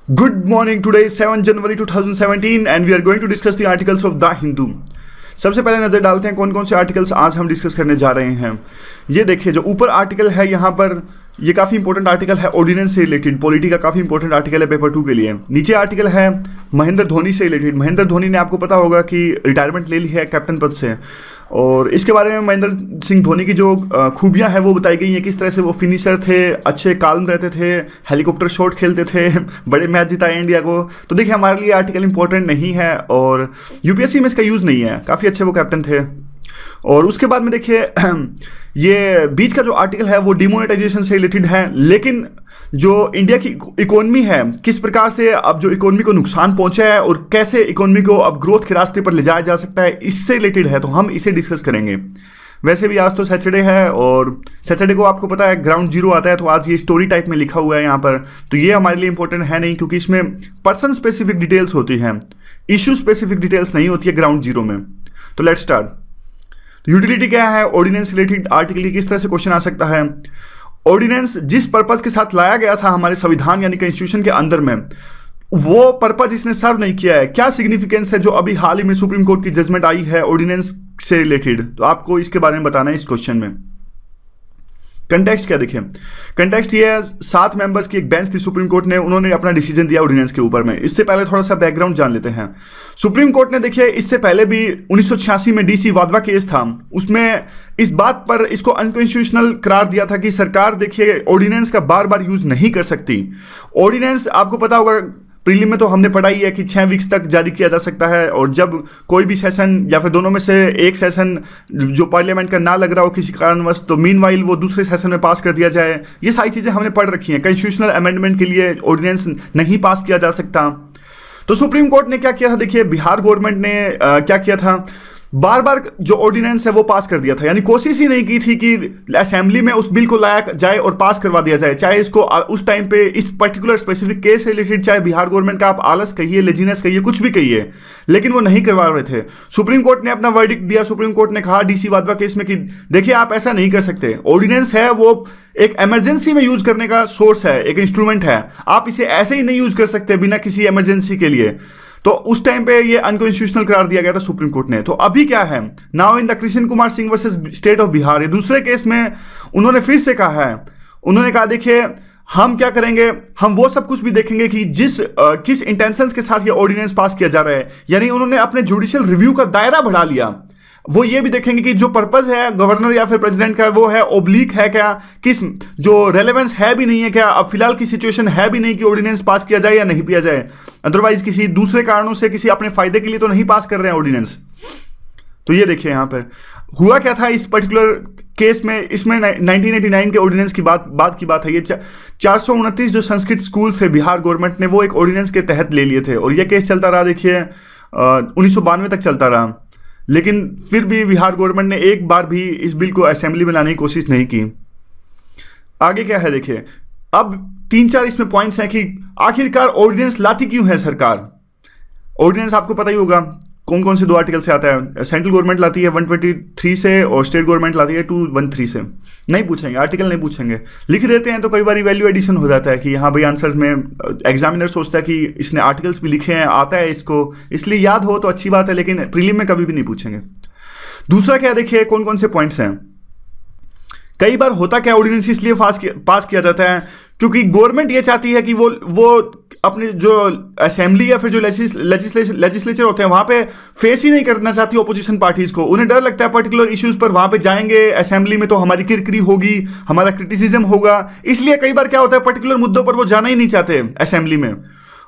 Good morning. Today is 7 January 2017 and we are going to discuss the articles of The Hindu. सबसे पहले नज़र डालते हैं कौन कौन से आर्टिकल्स आज हम डिस्कस करने जा रहे हैं। ये देखिए जो ऊपर आर्टिकल है यहाँ पर, ये काफ़ी इंपॉर्टेंट आर्टिकल है ऑर्डिनेंस से रिलेटेड, पॉलिटी का काफ़ी इंपॉर्टेंट आर्टिकल है पेपर 2 के लिए। नीचे आर्टिकल है महेंद्र धोनी से रिलेटेड। महेंद्र धोनी ने आपको पता होगा कि रिटायरमेंट ले ली है कैप्टन पद से, और इसके बारे में महेंद्र सिंह धोनी की जो खूबियाँ हैं वो बताई गई हैं। किस तरह से वो फिनिशर थे, अच्छे काल्म रहते थे, हेलीकॉप्टर शॉट खेलते थे, बड़े मैच जिताए इंडिया को। तो देखिए हमारे लिए आर्टिकल इंपॉर्टेंट नहीं है और यूपीएससी में इसका यूज़ नहीं है। काफ़ी अच्छे वो कैप्टन थे। और उसके बाद में देखिए ये बीच का जो आर्टिकल है वो डिमोनेटाइजेशन से रिलेटेड है, लेकिन जो इंडिया की इकोनॉमी है किस प्रकार से अब जो इकोनॉमी को नुकसान पहुंचा है और कैसे इकोनॉमी को अब ग्रोथ के रास्ते पर ले जाया जा सकता है, इससे रिलेटेड है, तो हम इसे डिस्कस करेंगे। वैसे भी आज तो सैटरडे है और सैटरडे को आपको पता है ग्राउंड जीरो आता है, तो आज ये स्टोरी टाइप में लिखा हुआ है यहाँ पर, तो ये हमारे लिए इंपॉर्टेंट है नहीं, क्योंकि इसमें पर्सन स्पेसिफिक डिटेल्स होती हैं, इशू स्पेसिफिक डिटेल्स नहीं होती है ग्राउंड जीरो में। तो लेट्स स्टार्ट। यूटिलिटी क्या है, ऑर्डिनेंस रिलेटेड आर्टिकल की किस तरह से क्वेश्चन आ सकता है। ऑर्डिनेंस जिस पर्पस के साथ लाया गया था हमारे संविधान यानी कॉन्स्टिट्यूशन के अंदर में, वो पर्पस इसने सर्व नहीं किया है। क्या सिग्निफिकेंस है जो अभी हाल ही में सुप्रीम कोर्ट की जजमेंट आई है ऑर्डिनेंस से रिलेटेड, तो आपको इसके बारे में बताना है इस क्वेश्चन में। कंटेक्स्ट क्या देखिए, कंटेक्स्ट ये है 7 मेंबर्स की एक बेंच थी सुप्रीम कोर्ट ने, उन्होंने अपना डिसीजन दिया ऑर्डिनेंस के ऊपर में। इससे पहले थोड़ा सा बैकग्राउंड जान लेते हैं। सुप्रीम कोर्ट ने देखिए इससे पहले भी 1986 में डीसी वाधवा केस था, उसमें इस बात पर इसको अनकॉन्स्टिट्यूशनल करार दिया था कि सरकार देखिए ऑर्डिनेंस का बार बार यूज नहीं कर सकती। ऑर्डिनेंस आपको पता होगा प्रीलिम में तो हमने पढ़ाई है कि 6 वीक्स तक जारी किया जा सकता है, और जब कोई भी सेशन या फिर दोनों में से एक सेशन जो पार्लियामेंट का ना लग रहा हो किसी कारणवश, तो मीनवाइल वो दूसरे सेशन में पास कर दिया जाए। ये सारी चीज़ें हमने पढ़ रखी हैं। कॉन्स्टिट्यूशनल अमेंडमेंट के लिए ऑर्डिनेंस नहीं पास किया जा सकता। तो सुप्रीम कोर्ट ने क्या किया था, देखिए बिहार गवर्नमेंट ने क्या किया था, बार बार जो ऑर्डिनेंस है वो पास कर दिया था, यानी कोशिश ही नहीं की थी कि असेंबली में उस बिल को लाया जाए और पास करवा दिया जाए। चाहे इसको उस टाइम पे इस पर्टिकुलर स्पेसिफिक केस से रिलेटेड, चाहे बिहार गवर्नमेंट का आप आलस कहिए, लेजीनेस कहिए, कुछ भी कहिए, लेकिन वो नहीं करवा रहे थे। सुप्रीम कोर्ट ने अपना वर्डिक्ट दिया। सुप्रीम कोर्ट ने कहा डीसी वाधवा केस में कि देखिए आप ऐसा नहीं कर सकते, ऑर्डिनेंस है वो एक इमरजेंसी में यूज करने का सोर्स है, एक इंस्ट्रूमेंट है, आप इसे ऐसे ही नहीं यूज कर सकते बिना किसी इमरजेंसी के लिए। तो उस टाइम पे ये अनकॉन्स्टिट्यूशनल करार दिया गया था सुप्रीम कोर्ट ने। तो अभी क्या है, now in the Krishna Kumar Singh versus state of Bihar, ये दूसरे केस में उन्होंने फिर से कहा है, उन्होंने कहा देखिए हम क्या करेंगे, हम वो सब कुछ भी देखेंगे कि किस इंटेंशंस के साथ ये ऑर्डिनेंस पास किया जा रहा है। यानी उन्होंने अपने जुडिशियल रिव्यू का दायरा बढ़ा लिया। वो ये भी देखेंगे कि जो पर्पस है गवर्नर या फिर प्रेसिडेंट का वो है ओब्लिक है क्या, किस जो रेलेवेंस है भी नहीं है क्या, अब फिलहाल की सिचुएशन है भी नहीं कि ऑर्डिनेंस पास किया जाए या नहीं किया जाए, अदरवाइज किसी दूसरे कारणों से किसी अपने फायदे के लिए तो नहीं पास कर रहे हैं ऑर्डिनेंस। तो ये देखिए यहाँ पर हुआ क्या था इस पर्टिकुलर केस में, इसमें 1989 के ऑर्डिनेंस की बात है। ये 429 जो संस्कृत स्कूल थे बिहार गवर्नमेंट ने वो एक ऑर्डिनेंस के तहत ले लिए थे, और ये केस चलता रहा देखिए 1992 तक चलता रहा, लेकिन फिर भी बिहार गवर्नमेंट ने एक बार भी इस बिल को असेंबली में लाने की कोशिश नहीं की। आगे क्या है देखिए, अब 3-4 इसमें पॉइंट्स हैं कि आखिरकार ऑर्डिनेंस लाती क्यों है सरकार। ऑर्डिनेंस आपको पता ही होगा कौन कौन से 2 आर्टिकल से आता है। सेंट्रल गवर्नमेंट लाती है 123 से और स्टेट गवर्नमेंट लाती है 213 से। नहीं पूछेंगे, आर्टिकल नहीं पूछेंगे, लिख देते हैं, तो कई बार वैल्यू एडिशन हो जाता है कि हाँ भाई आंसर्स में एग्जामिनर सोचता है कि इसने आर्टिकल्स भी लिखे हैं, आता है इसको, इसलिए याद हो तो अच्छी बात है, लेकिन प्रीलिम में कभी भी नहीं पूछेंगे। दूसरा क्या देखिए कौन कौन से पॉइंट्स हैं। कई बार होता क्या, ऑर्डिनेंस इसलिए पास किया जाता है क्योंकि गवर्नमेंट ये चाहती है कि वो अपने जो असेंबली या फिर जो लेजिस्लेचर होते हैं वहाँ पे फेस ही नहीं करना चाहती ऑपोजिशन पार्टीज को। उन्हें डर लगता है पर्टिकुलर इश्यूज पर वहाँ पे जाएंगे असेंबली में तो हमारी किरकिरी होगी, हमारा क्रिटिसिज्म होगा, इसलिए कई बार क्या होता है पर्टिकुलर मुद्दों पर वो जाना ही नहीं चाहते असेंबली में।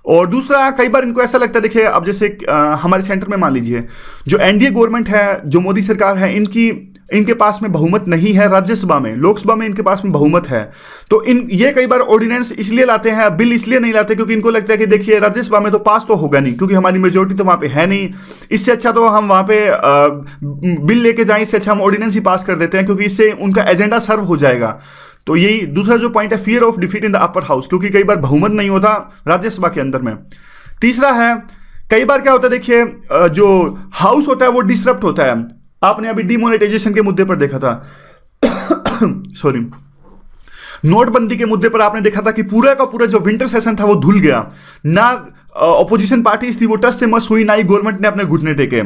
और दूसरा कई बार इनको ऐसा लगता है, देखिए अब जैसे हमारे सेंटर में मान लीजिए जो एनडीए गवर्नमेंट है, जो मोदी सरकार है, इनके पास में बहुमत नहीं है राज्यसभा में, लोकसभा में इनके पास में बहुमत है। तो ये कई बार ऑर्डिनेंस इसलिए लाते हैं, बिल इसलिए नहीं लाते क्योंकि इनको लगता है कि देखिए राज्यसभा में तो पास तो होगा नहीं क्योंकि हमारी मेजोरिटी तो वहाँ पे है नहीं, इससे अच्छा तो हम वहाँ पे बिल लेके जाएं, इससे अच्छा हम ऑर्डिनेंस ही पास कर देते हैं क्योंकि इससे उनका एजेंडा सर्व हो जाएगा। तो यही दूसरा जो पॉइंट है, fear of defeat in the upper house, क्योंकि कई बार बहुमत नहीं होता राज्यसभा के अंदर में। तीसरा है कई बार क्या होता है, देखिए जो हाउस होता है वो डिसरप्ट होता है। आपने अभी डिमोनेटाइजेशन के मुद्दे पर देखा था सॉरी, नोटबंदी के मुद्दे पर आपने देखा था कि पूरा का पूरा जो विंटर सेशन था वो धुल गया ना। ऑपोजिशन पार्टीज थी वो टस से मस हुई, ना ही गवर्नमेंट ने अपने घुटने टेके।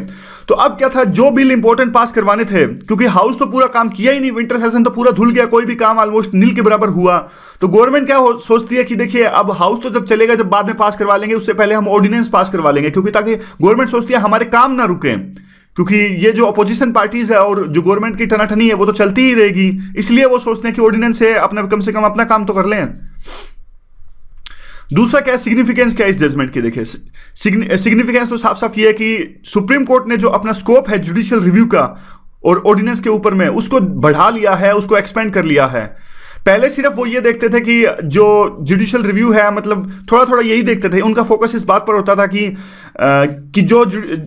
तो अब क्या था, जो बिल इंपॉर्टेंट पास करवाने थे, क्योंकि हाउस तो पूरा काम किया ही नहीं, विंटर सेशन तो पूरा धुल गया, कोई भी काम ऑलमोस्ट नील के बराबर हुआ। तो गवर्नमेंट क्या सोचती है कि देखिए अब हाउस तो जब चलेगा, जब बाद में पास करवा लेंगे, उससे पहले हम ऑर्डिनेंस पास करवा लेंगे, क्योंकि ताकि गवर्नमेंट सोचती है हमारे काम ना रुके, क्योंकि ये जो अपोजिशन पार्टीज है और जो गवर्नमेंट की टनाटनी है वो तो चलती ही रहेगी, इसलिए वो सोचते हैं कि ऑर्डिनेंस से अपना कम से कम अपना काम तो कर लें। दूसरा क्या है, सिग्निफिकेंस क्या है इस जजमेंट की? देखिए सिग्निफिकेंस तो साफ साफ ये है कि सुप्रीम कोर्ट ने जो अपना स्कोप है जुडिशियल रिव्यू का और ऑर्डिनेंस के ऊपर में, उसको बढ़ा लिया है, उसको एक्सपेंड कर लिया है। पहले सिर्फ वो ये देखते थे कि जो जुडिशियल रिव्यू है, मतलब थोड़ा थोड़ा यही देखते थे, उनका फोकस इस बात पर होता था कि जो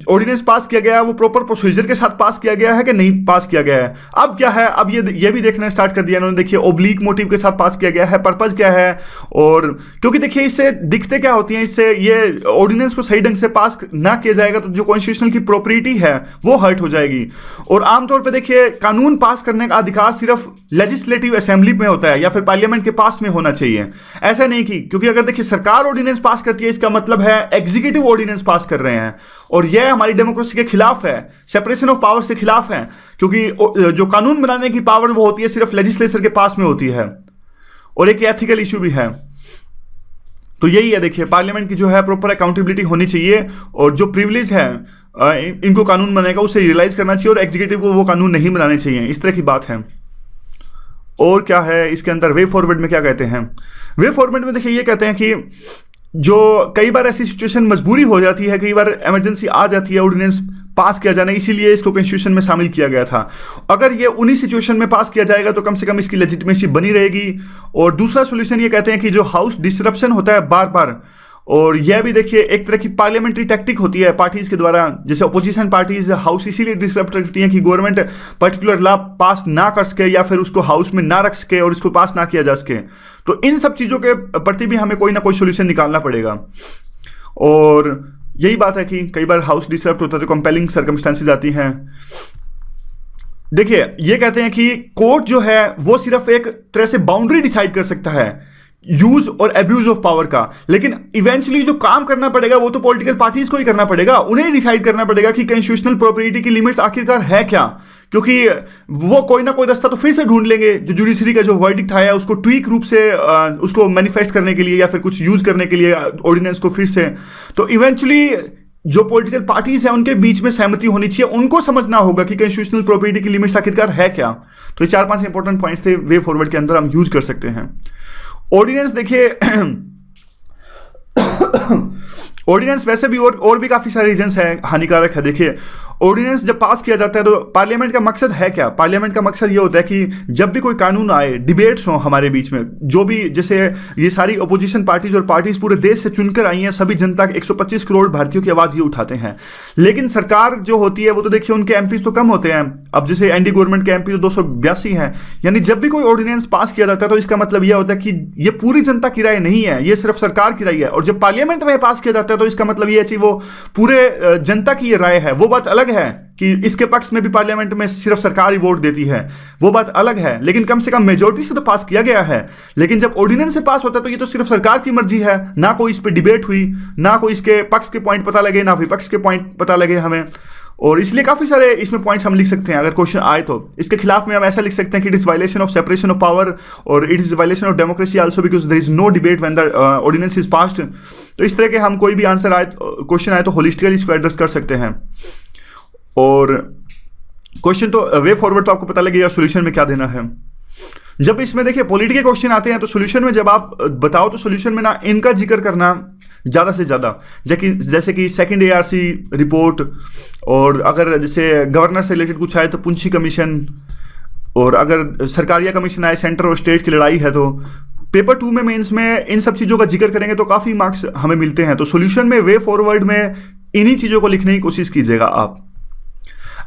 ऑर्डिनेंस पास किया गया है वो प्रॉपर प्रोसीजर के साथ पास किया गया है कि नहीं पास किया गया है। अब क्या है, अब ये भी देखना स्टार्ट कर दिया इन्होंने। देखिए ओब्लीक मोटिव के साथ पास किया गया है, पर्पस क्या है, और क्योंकि देखिए इससे दिक्कतें क्या होती हैं, इससे ये ऑर्डिनेंस को सही ढंग से पास ना किया जाएगा तो जो कॉन्स्टिट्यूशन की प्रॉपर्टी है वो हर्ट हो जाएगी। और आमतौर पर देखिए कानून पास करने का अधिकार सिर्फ लेजिस्लेटिव असेंबली में होता है या फिर पार्लियामेंट के पास में होना चाहिए, ऐसा नहीं कि, क्योंकि अगर देखिए सरकार ऑर्डिनेंस पास करती है इसका मतलब है एग्जीक्यूटिव ऑर्डिनेंस पास कर रहे हैं, और यह हमारी डेमोक्रेसी के खिलाफ है, सेपरेशन ऑफ पावर्स के खिलाफ है, क्योंकि जो कानून बनाने की पावर वो होती है सिर्फ लेजिस्लेचर के पास में होती है, और एक एथिकल इशू भी है। तो यही है, देखिए पार्लियामेंट की जो है प्रॉपर अकाउंटेबिलिटी होनी चाहिए, और जो प्रिविलेज है इनको कानून बनाएगा उसे रियलाइज करना चाहिए, और एग्जीक्यूटिव को वो कानून नहीं बनाने चाहिए, इस तरह की बात है। और क्या है इसके अंदर वे फॉरवर्ड में क्या कहते हैं? वे फॉरवर्ड में देखिए ये कहते हैं कि जो कई बार ऐसी सिचुएशन मजबूरी हो जाती है, कई बार इमरजेंसी आ जाती है ऑर्डिनेंस पास किया जाना, इसीलिए इसको कॉन्स्टिट्यूशन में शामिल किया गया था। अगर ये उन्हीं सिचुएशन में पास किया जाएगा तो कम से कम इसकी लेजिटिमेसी बनी रहेगी। और दूसरा सोल्यूशन ये कहते हैं कि जो हाउस डिसरप्शन होता है बार बार, और यह भी देखिए एक तरह की पार्लियामेंट्री टैक्टिक होती है पार्टीज के द्वारा, जैसे अपोजिशन पार्टीज हाउस इसीलिए डिसरप्ट करती हैं कि गवर्नमेंट पर्टिकुलर लॉ पास ना कर सके या फिर उसको हाउस में ना रख सके और इसको पास ना किया जा सके। तो इन सब चीज़ों के प्रति भी हमें कोई ना कोई सोल्यूशन निकालना पड़ेगा। और यही बात है कि कई बार हाउस डिसरप्ट होता है तो कंपेलिंग सर्कमस्टेंसेज आती हैं। देखिए ये कहते हैं कि कोर्ट जो है वो सिर्फ एक तरह से बाउंड्री डिसाइड कर सकता है यूज और अब्यूज ऑफ पावर का, लेकिन इवेंचुअली जो काम करना पड़ेगा वो तो पॉलिटिकल पार्टीज को ही करना पड़ेगा, उन्हें डिसाइड करना पड़ेगा कि कॉन्स्टिट्यूशनल प्रॉपर्टी की लिमिट्स आखिरकार है क्या, क्योंकि वो कोई ना कोई रास्ता तो फिर से ढूंढ लेंगे जो जुडिशरी का जो वर्डिक्ट आया उसको ट्वीक रूप से उसको मैनिफेस्ट करने के लिए या फिर कुछ यूज करने के लिए ऑर्डिनेंस को फिर से। तो इवेंचुअली जो पॉलिटिकल पार्टीज हैं उनके बीच में सहमति होनी चाहिए, उनको समझना होगा कि कॉन्स्टिट्यूशनल प्रॉपर्टी की लिमिट्स आखिरकार है क्या। तो ये 4-5 इंपॉर्टेंट पॉइंट्स थे वे फॉरवर्ड के अंदर हम यूज कर सकते हैं। ऑर्डिनेंस देखिए ऑर्डिनेंस वैसे भी और भी काफ़ी सारे रीजंस हैं हानिकारक है। देखिए ऑर्डिनेंस जब पास किया जाता है तो पार्लियामेंट का मकसद है क्या? पार्लियामेंट का मकसद ये होता है कि जब भी कोई कानून आए, डिबेट्स हों हमारे बीच में, जो भी जैसे ये सारी अपोजिशन पार्टीज और पार्टीज पूरे देश से चुनकर आई हैं, सभी जनता 125 करोड़ भारतीयों की आवाज़ ये उठाते हैं। लेकिन सरकार जो होती है वो तो देखिए उनके एमपीज तो कम होते हैं। अब जैसे एनडी गवर्नमेंट के एमपी तो 282 हैं, यानी जब भी कोई ऑर्डिनेंस पास किया जाता है तो इसका मतलब यह होता है कि ये पूरी जनता की राय नहीं है, ये सिर्फ सरकार की राय है। और जब पार्लियामेंट में पास किया जाता है तो इसका मतलब ये है कि वो पूरे जनता की ये राय है। वो बात अलग है कि इसके पक्ष में भी पार्लियामेंट में सिर्फ सरकार ही वोट देती है, वो बात अलग है, लेकिन कम से कम मेजोरिटी से तो पास किया गया है। लेकिन जब ऑर्डिनेंस से पास होता है तो ये तो सिर्फ सरकार की मर्जी है, ना कोई इस पर डिबेट हुई, ना कोई इसके पक्ष के पॉइंट पता लगे, ना विपक्ष के पॉइंट पता लगे हमें। और इसलिए काफ़ी सारे इसमें पॉइंट्स हम लिख सकते हैं। अगर क्वेश्चन आए तो इसके खिलाफ में हम ऐसा लिख सकते हैं कि it is violation of separation of power और it is violation of democracy also because there is no debate when the ordinance is passed. तो इस तरह के हम कोई भी आंसर आए, क्वेश्चन आए तो होलिस्टिकली इसको एड्रेस कर सकते हैं। और क्वेश्चन तो वे फॉरवर्ड तो आपको पता लगेगा सॉल्यूशन में क्या देना है। जब इसमें देखिए पॉलिटिकल क्वेश्चन आते हैं तो सॉल्यूशन में जब आप बताओ तो सॉल्यूशन में ना इनका जिक्र करना ज़्यादा से ज़्यादा, जैसे कि सेकंड ARC रिपोर्ट, और अगर जैसे गवर्नर से रिलेटेड कुछ आए तो पुंछी कमीशन, और अगर सरकारिया कमीशन आए, सेंटर और स्टेट की लड़ाई है तो पेपर 2 में मेंस में इन सब चीज़ों का जिक्र करेंगे तो काफ़ी मार्क्स हमें मिलते हैं। तो सॉल्यूशन में वे फॉरवर्ड में इन्हीं चीज़ों को लिखने की कोशिश कीजिएगा आप।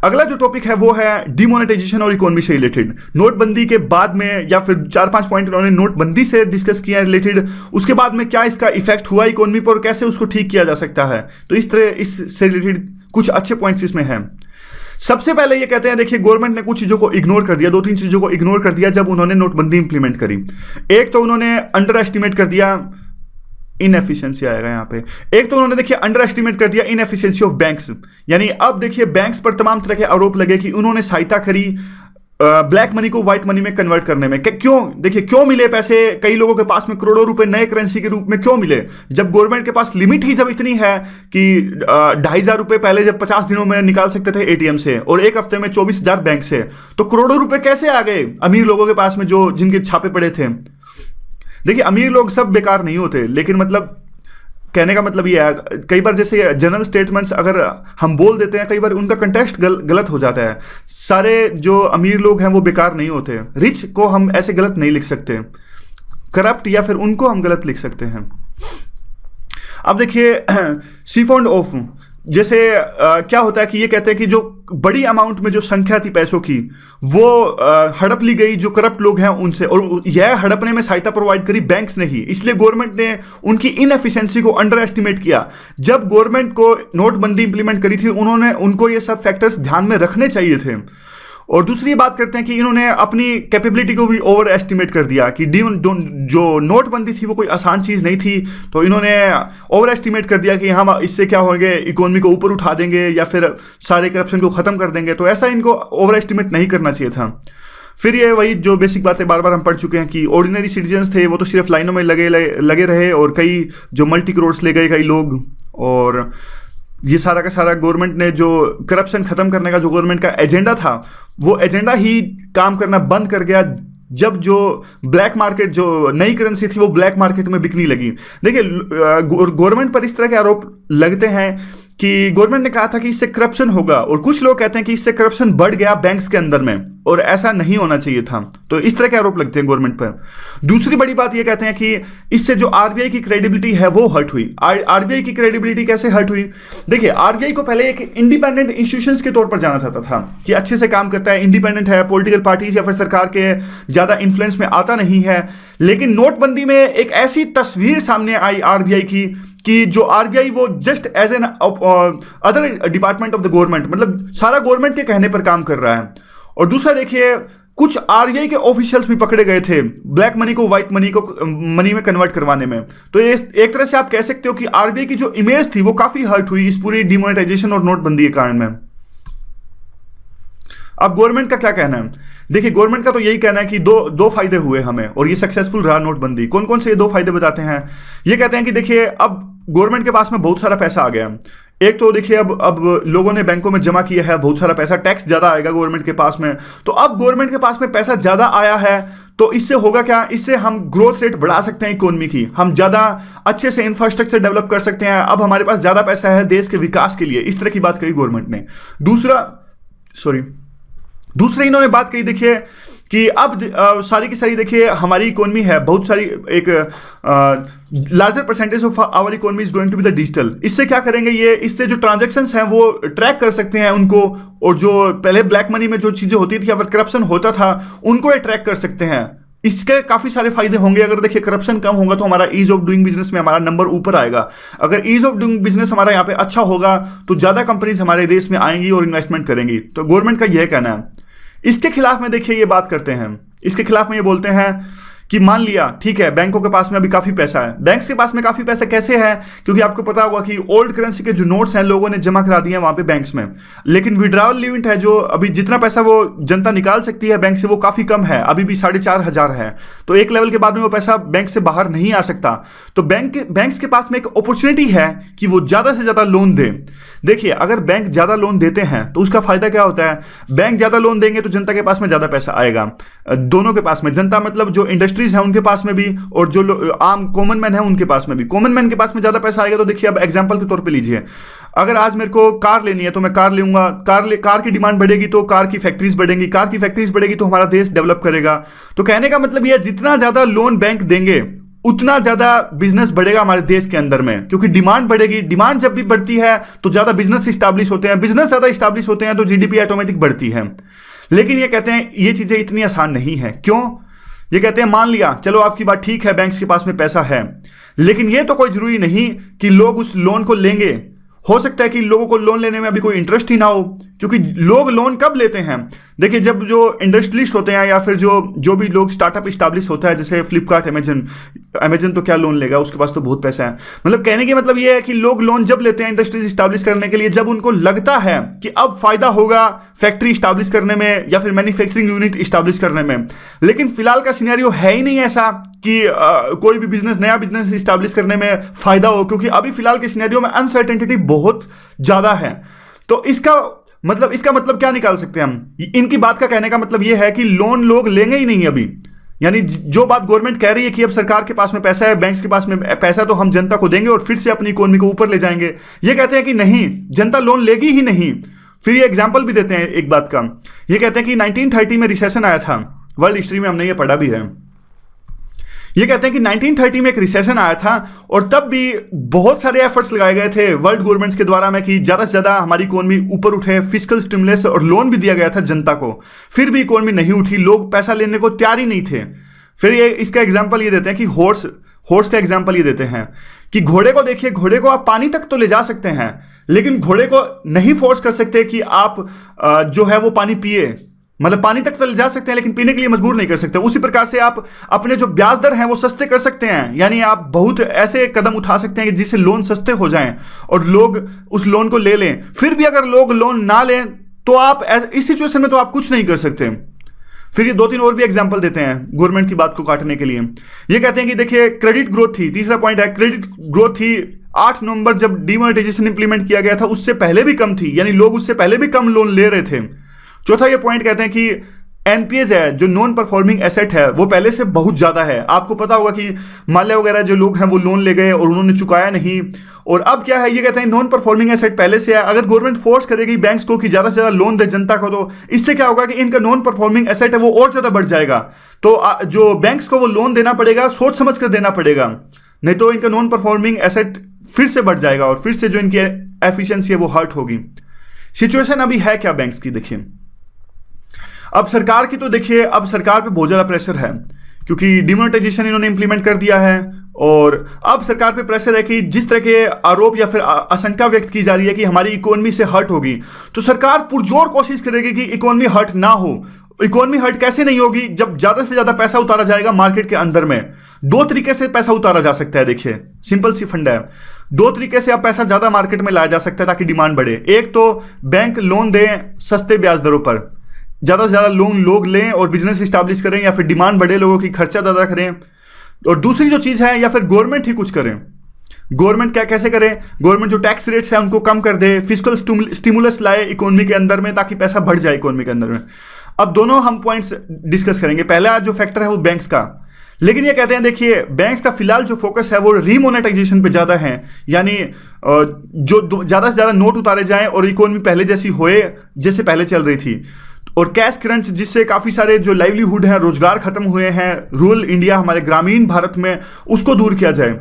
अगला जो टॉपिक है वो है डिमोनेटाइजेशन और इकोनॉमी से रिलेटेड। नोटबंदी के बाद में या फिर 4-5 पॉइंट उन्होंने नोटबंदी से डिस्कस किया है रिलेटेड, उसके बाद में क्या इसका इफेक्ट हुआ इकोनॉमी पर और कैसे उसको ठीक किया जा सकता है। तो इस तरह इससे रिलेटेड कुछ अच्छे पॉइंट्स इसमें हैं। सबसे पहले ये कहते हैं, देखिए गवर्नमेंट ने कुछ चीज़ों को इग्नोर कर दिया, 2-3 चीज़ों को इग्नोर कर दिया जब उन्होंने नोटबंदी इंप्लीमेंट करी। एक तो उन्होंने अंडर एस्टिमेट कर दिया, इनएफिशिएंसी आएगा यहाँ पे। एक तो उन्होंने देखिए अंडर एस्टिमेट कर दिया इनएफिशिएंसी ऑफ बैंक्स, यानी अब देखिए बैंक्स पर तमाम तरह के आरोप लगे कि उन्होंने सहायता करी ब्लैक मनी को व्हाइट मनी में कन्वर्ट करने में। क्यों? देखिए क्यों मिले पैसे कई लोगों के पास में, करोड़ों रुपए नए करेंसी के रूप में क्यों मिले, जब गवर्नमेंट के पास लिमिट ही जब इतनी है कि 2,500 रुपए पहले जब 50 दिनों में निकाल सकते थे एटीएम से और एक हफ्ते में 24,000 बैंक से, तो करोड़ों रुपए कैसे आ गए अमीर लोगों के पास में जो जिनके छापे पड़े थे। देखिए अमीर लोग सब बेकार नहीं होते, लेकिन मतलब कहने का मतलब ये है, कई बार जैसे जनरल स्टेटमेंट्स अगर हम बोल देते हैं, कई बार उनका कंटेक्स्ट गलत हो जाता है। सारे जो अमीर लोग हैं वो बेकार नहीं होते। रिच को हम ऐसे गलत नहीं लिख सकते, करप्ट या फिर उनको हम गलत लिख सकते हैं। अब देखिए सीफॉन्ड ऑफ, जैसे क्या होता है कि ये कहते हैं कि जो बड़ी अमाउंट में जो संख्या थी पैसों की वो हड़प ली गई जो करप्ट लोग हैं उनसे, और यह हड़पने में सहायता प्रोवाइड करी बैंक्स ने ही, इसलिए गवर्नमेंट ने उनकी इनएफिशिएंसी को अंडर एस्टिमेट किया। जब गवर्नमेंट को नोटबंदी इंप्लीमेंट करी थी उन्होंने उनको ये सब फैक्टर्स ध्यान में रखने चाहिए थे। और दूसरी बात करते हैं कि इन्होंने अपनी कैपेबिलिटी को भी ओवर एस्टिमेट कर दिया कि जो नोटबंदी थी वो कोई आसान चीज़ नहीं थी, तो इन्होंने ओवर एस्टिमेट कर दिया कि हम इससे क्या होंगे, इकोनॉमी को ऊपर उठा देंगे या फिर सारे करप्शन को ख़त्म कर देंगे। तो ऐसा इनको ओवर एस्टिमेट नहीं करना चाहिए था। फिर ये वही जो बेसिक बातें बार बार हम पढ़ चुके हैं कि ऑर्डिनरी सिटीजन्स थे वो तो सिर्फ लाइनों में लगे रहे, और कई जो मल्टी करोड्स ले गए कई लोग, और ये सारा का सारा गवर्नमेंट ने जो करप्शन खत्म करने का जो गवर्नमेंट का एजेंडा था वो एजेंडा ही काम करना बंद कर गया जब जो ब्लैक मार्केट जो नई करेंसी थी वो ब्लैक मार्केट में बिकने लगी। देखिए गवर्नमेंट पर इस तरह के आरोप लगते हैं कि गवर्नमेंट ने कहा था कि इससे करप्शन होगा, और कुछ लोग कहते हैं कि इससे करप्शन बढ़ गया बैंक्स के अंदर में, और ऐसा नहीं होना चाहिए था। तो इस तरह के आरोप लगते हैं गवर्नमेंट पर। दूसरी बड़ी बात ये कहते हैं कि इससे जो आरबीआई की क्रेडिबिलिटी है वो हर्ट हुई। आरबीआई की क्रेडिबिलिटी कैसे हर्ट हुई? देखिए आरबीआई को पहले एक इंडिपेंडेंट इंस्टीट्यूशंस के तौर पर जाना जाता था कि अच्छे से काम करता है, इंडिपेंडेंट है, पॉलिटिकल पार्टीज या फिर सरकार के ज़्यादा इन्फ्लुएंस में आता नहीं है। लेकिन नोटबंदी में एक ऐसी तस्वीर सामने आई आरबीआई की कि जो आरबीआई वो just as another department of the government, मतलब सारा गवर्नमेंट के कहने पर काम कर रहा है। और दूसरा देखिए कुछ आरबीआई के ऑफिशियल्स भी पकड़े गए थे ब्लैक मनी को व्हाइट मनी में कन्वर्ट करवाने में। तो ये एक तरह से आप कह सकते हो कि आरबीआई की जो इमेज थी वो काफी हर्ट हुई इस पूरी डिमोनेटाइजेशन और नोटबंदी के कारण में। अब गवर्नमेंट का क्या कहना है? देखिए गवर्नमेंट का तो यही कहना है कि दो फायदे हुए हमें, और ये सक्सेसफुल रहा नोटबंदी। कौन कौन से ये दो फायदे बताते हैं? ये कहते हैं कि देखिए अब गवर्नमेंट के पास में बहुत सारा पैसा आ गया। एक तो देखिए अब लोगों ने बैंकों में जमा किया है बहुत सारा पैसा, टैक्स ज्यादा आएगा गवर्नमेंट के पास में। तो अब गवर्नमेंट के पास में पैसा ज्यादा आया है तो इससे होगा क्या? इससे हम ग्रोथ रेट बढ़ा सकते हैं इकोनॉमी की, हम ज्यादा अच्छे से इंफ्रास्ट्रक्चर डेवलप कर सकते हैं, अब हमारे पास ज्यादा पैसा है देश के विकास के लिए। इस तरह की बात कही गवर्नमेंट ने। दूसरी इन्होंने बात कही देखिए कि अब सारी की सारी देखिए हमारी इकोनॉमी है बहुत सारी, एक larger percentage of our economy is going to be the digital. इससे क्या करेंगे ये, इससे जो ट्रांजैक्शंस हैं वो ट्रैक कर सकते हैं उनको, और जो पहले ब्लैक मनी में जो चीज़ें होती थी या फिर करप्शन होता था उनको ये ट्रैक कर सकते हैं। इसके काफ़ी सारे फायदे होंगे। अगर देखिए करप्शन कम होगा तो हमारा ईज ऑफ डूइंग बिजनेस में हमारा नंबर ऊपर आएगा। अगर ईज ऑफ डूइंग बिजनेस हमारा यहाँ पे अच्छा होगा तो ज़्यादा कंपनीज हमारे देश में आएंगी और इन्वेस्टमेंट करेंगी। तो गवर्नमेंट का यह कहना है। इसके खिलाफ में देखिए ये बात करते हैं, इसके खिलाफ में ये बोलते हैं कि मान लिया ठीक है बैंकों के पास में अभी काफ़ी पैसा है। बैंक्स के पास में काफ़ी पैसा कैसे है? क्योंकि आपको पता होगा कि ओल्ड करेंसी के जो नोट्स हैं लोगों ने जमा करा दिए हैं वहाँ पे बैंक्स में, लेकिन विड्रॉवल लिमिट है जो अभी जितना पैसा वो जनता निकाल सकती है बैंक से वो काफ़ी कम है, अभी भी 4,500 है। तो एक लेवल के बाद में वो पैसा बैंक से बाहर नहीं आ सकता। तो बैंक्स के पास में एक अपॉर्चुनिटी है कि वो ज़्यादा से ज़्यादा लोन दे। देखिए अगर बैंक ज़्यादा लोन देते हैं तो उसका फ़ायदा क्या होता है? बैंक ज़्यादा लोन देंगे तो जनता के पास में ज़्यादा पैसा आएगा, दोनों के पास में। जनता मतलब जो इंडस्ट्रीज हैं उनके पास में भी, और जो आम कॉमन मैन है उनके पास में भी। कॉमन मैन के पास में ज़्यादा पैसा आएगा। तो देखिए अब एग्जाम्पल के तौर पर लीजिए, अगर आज मेरे को कार लेनी है तो मैं कार लूँगा, कार की डिमांड बढ़ेगी तो कार की फैक्ट्रीज बढ़ेंगी, कार की फैक्ट्रीज बढ़ेगी तो हमारा देश डेवलप करेगा। तो कहने का मतलब ये जितना ज़्यादा लोन बैंक देंगे उतना ज़्यादा बिजनेस बढ़ेगा हमारे देश के अंदर में, क्योंकि डिमांड बढ़ेगी। डिमांड जब भी बढ़ती है तो ज़्यादा बिजनेस इस्टेब्लिश होते हैं, बिजनेस ज़्यादा इस्टेब्लिश होते हैं तो जीडीपी ऑटोमेटिक बढ़ती है। लेकिन ये कहते हैं ये चीज़ें इतनी आसान नहीं है। क्यों? ये कहते हैं मान लिया चलो आपकी बात ठीक है बैंक्स के पास में पैसा है, लेकिन ये तो कोई ज़रूरी नहीं कि लोग उस लोन को लेंगे। हो सकता है कि लोगों को लोन लेने में अभी कोई इंटरेस्ट ही ना हो, क्योंकि लोग लोन कब लेते हैं? देखिए, जब जो इंडस्ट्रियलिस्ट होते हैं या फिर जो भी लोग स्टार्टअप इस्टेब्लिश होता है, जैसे फ्लिपकार्ट, अमेजन तो क्या लोन लेगा, उसके पास तो बहुत पैसा है। मतलब कहने की मतलब ये है कि लोग लोन जब लेते हैं इंडस्ट्रीज इस्टेब्लिश करने के लिए, जब उनको लगता है कि अब फायदा होगा फैक्ट्री इस्टेब्लिश करने में या फिर मैन्युफैक्चरिंग यूनिट इस्टेब्लिश करने में। लेकिन फिलहाल का सिनेरियो है ही नहीं ऐसा कि कोई भी नया बिजनेस इस्टेब्लिश करने में फायदा हो, क्योंकि अभी फिलहाल के सिनेरियो में अनसर्टेनिटी बहुत ज्यादा है। तो इसका मतलब क्या निकाल सकते हैं हम? इनकी बात का कहने का मतलब यह है कि लोन लोग लेंगे ही नहीं अभी। यानी जो बात गवर्नमेंट कह रही है कि अब सरकार के पास में पैसा है, बैंक्स के पास में पैसा, तो हम जनता को देंगे और फिर से अपनी इकोनॉमी को ऊपर ले जाएंगे, ये कहते हैं कि नहीं, जनता लोन लेगी ही नहीं। फिर ये एग्जाम्पल भी देते हैं एक बात का, ये कहते हैं कि 1930 में रिसेशन आया था, वर्ल्ड हिस्ट्री में हमने ये पढ़ा भी है। ये कहते हैं कि 1930 में एक रिसेशन आया था और तब भी बहुत सारे एफर्ट्स लगाए गए थे वर्ल्ड गवर्नमेंट्स के द्वारा में कि ज़्यादा से ज़्यादा हमारी इकोनॉमी ऊपर उठे, फिस्कल स्टिमुलस और लोन भी दिया गया था जनता को, फिर भी इकोनॉमी नहीं उठी, लोग पैसा लेने को तैयार ही नहीं थे। फिर ये इसका एग्जाम्पल ये देते हैं कि हॉर्स का एग्जाम्पल ये देते हैं कि घोड़े को देखिए, घोड़े को आप पानी तक तो ले जा सकते हैं, लेकिन घोड़े को नहीं फोर्स कर सकते कि आप जो है वो पानी पिए। मतलब पानी तक तो ले जा सकते हैं लेकिन पीने के लिए मजबूर नहीं कर सकते। उसी प्रकार से आप अपने जो ब्याज दर हैं वो सस्ते कर सकते हैं, यानी आप बहुत ऐसे कदम उठा सकते हैं कि जिससे लोन सस्ते हो जाएं और लोग उस लोन को ले लें। फिर भी अगर लोग लोन ना लें तो आप इस सिचुएशन में तो आप कुछ नहीं कर सकते। फिर ये 2-3 और भी एग्जाम्पल देते हैं गवर्नमेंट की बात को काटने के लिए। ये कहते हैं कि देखिए, क्रेडिट ग्रोथ थी, तीसरा पॉइंट है, क्रेडिट ग्रोथ थी 8 नवंबर जब डीमोनेटाइजेशन इंप्लीमेंट किया गया था उससे पहले भी कम थी, यानी लोग उससे पहले भी कम लोन ले रहे थे। चौथा ये पॉइंट कहते हैं कि एनपीएस है, जो नॉन परफॉर्मिंग एसेट है, वो पहले से बहुत ज़्यादा है। आपको पता होगा कि माल्या वगैरह जो लोग हैं वो लोन ले गए और उन्होंने चुकाया नहीं, और अब क्या है, ये कहते हैं नॉन परफॉर्मिंग एसेट पहले से है। अगर गवर्नमेंट फोर्स करेगी बैंक्स को कि ज़्यादा से ज़्यादा लोन दे जनता को, तो इससे क्या होगा कि इनका नॉन परफॉर्मिंग एसेट है वो और ज़्यादा बढ़ जाएगा। तो जो बैंक्स को वो लोन देना पड़ेगा, सोच समझ कर देना पड़ेगा, नहीं तो इनका नॉन परफॉर्मिंग एसेट फिर से बढ़ जाएगा और फिर से जो इनकी एफिशिएंसी है वो हर्ट होगी। सिचुएशन अभी है क्या बैंक्स की? देखिए, अब सरकार की तो देखिए, अब सरकार पे बहुत ज़्यादा प्रेशर है क्योंकि डिमोनेटाइजेशन इन्होंने इंप्लीमेंट कर दिया है, और अब सरकार पे प्रेशर है कि जिस तरह के आरोप या फिर आशंका व्यक्त की जा रही है कि हमारी इकोनॉमी से हर्ट होगी, तो सरकार पुरजोर कोशिश करेगी कि इकोनॉमी हर्ट ना हो। इकोनॉमी हर्ट कैसे नहीं होगी? जब ज़्यादा से ज़्यादा पैसा उतारा जाएगा मार्केट के अंदर में। 2 तरीके से पैसा उतारा जा सकता है। देखिए, सिंपल सी फंडा है, 2 तरीके से आप पैसा ज़्यादा मार्केट में लाया जा सकता है ताकि डिमांड बढ़े। एक तो बैंक लोन दें सस्ते ब्याज दरों पर, ज़्यादा से ज़्यादा लोन लोग लें और बिजनेस इस्टेब्लिश करें, या फिर डिमांड बढ़े, लोगों की खर्चा ज़्यादा करें। और दूसरी जो चीज़ है, या फिर गवर्नमेंट ही कुछ करें। गवर्नमेंट क्या कैसे करे? गवर्नमेंट जो टैक्स रेट्स है उनको कम कर दे, फिस्कल स्टिमुलस लाए इकोनॉमी के अंदर में ताकि पैसा बढ़ जाए इकोनॉमी के अंदर में। अब दोनों हम पॉइंट्स डिस्कस करेंगे। पहला जो फैक्टर है वो बैंक्स का, लेकिन ये कहते हैं देखिए, बैंक्स का फिलहाल जो फोकस है वो रीमोनेटाइजेशन पे ज़्यादा है, यानी जो ज़्यादा से ज़्यादा नोट उतारे जाएं और इकोनॉमी पहले जैसी होए जैसे पहले चल रही थी, और कैश क्रंच जिससे काफ़ी सारे जो लाइवलीहुड हैं, रोजगार खत्म हुए हैं रूरल इंडिया, हमारे ग्रामीण भारत में, उसको दूर किया जाए।